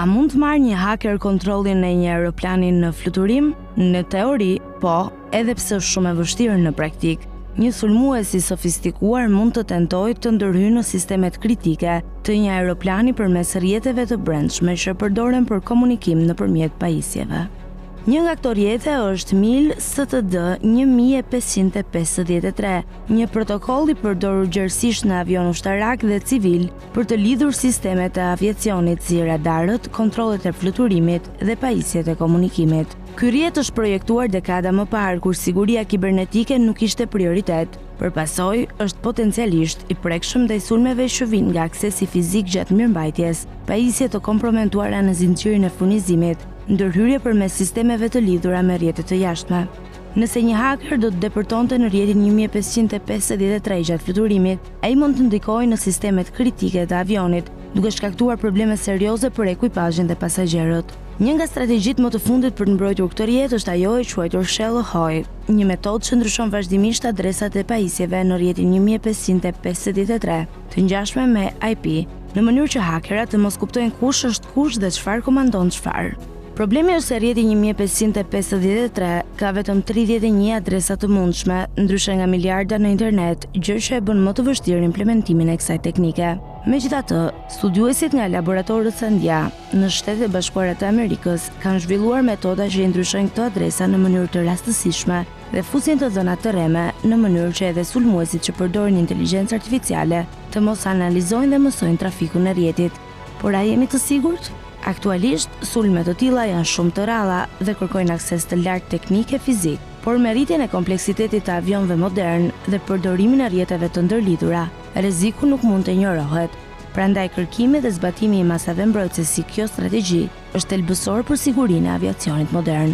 A mund të marrë një haker kontrollin e një aeroplani në fluturim? Në teori, po, edhe pse është shumë e vështirë në praktik. Një sulmues i sofistikuar mund të tentojë të ndërhyjë në sistemet kritike të një aeroplani përmes rrjeteve të brendshme që përdoren për komunikim nëpërmjet pajisjeve. Një nga këto rrjete është MIL-STD 1553, një protokoll i përdorur gjerësisht në avion ushtarak dhe civil për të lidhur sistemet e aviacionit si radarët, kontrollet e fluturimit dhe pajisjet e komunikimit. Ky rrjet është projektuar dekada më parë kur siguria kibernetike nuk ishte prioritet. Përpasoj, është potencialisht i prekshëm ndaj sulmeve që vijnë nga aksesi fizik gjatë mirëmbajtjes, pajisje të komprometuara në zinxhirin e furnizimit, ndërhyrje përmes sistemeve të lidhura me rrjete të jashtme. Nëse një haker do të depërtonte në rrjetin 1553 gjatë fluturimit, ai mund të ndikojë në sistemet kritike të avionit, duke shkaktuar probleme serioze për ekuipazhin dhe pasagjerët. Një nga strategjitë më të fundit për të mbrojtur këtë rrjet është ajo e quajtur Shell Ahoy, një metodë që ndryshon vazhdimisht adresat e pajisjeve në rrjetin 1553, të ngjashme me IP, në mënyrë që hakerat të mos kuptojnë kush është kush dhe çfarë komandon çfarë. Problemi është se rrjeti 1553 ka vetëm 31 adresa të mundshme, ndryshe nga miliarda në internet, gjë që e bën më të vështirë implementimin e kësaj teknike. Megjithatë, studiuesit nga laboratorët Sandia në Shtetet e Bashkuara të Amerikës kanë zhvilluar metoda që i ndryshojnë këto adresa në mënyrë të rastësishme dhe fusin të dhënat të rreme në mënyrë që edhe sulmuesit që përdorin inteligjencë artificiale të mos analizojnë dhe mësojnë trafikun e rrjetit. Por a jemi të sigurt? Aktualisht, sulme të tilla janë shumë të rralla dhe kërkojnë akses të lartë teknik e fizik, por me rritjen e kompleksitetit të avionëve modern dhe përdorimin e rrjeteve të ndërlidhura, rreziku nuk mund të injorohet. Prandaj kërkimi dhe zbatimi i masave mbrojtëse si kjo strategji është thelbësor për sigurinë e aviacionit modern.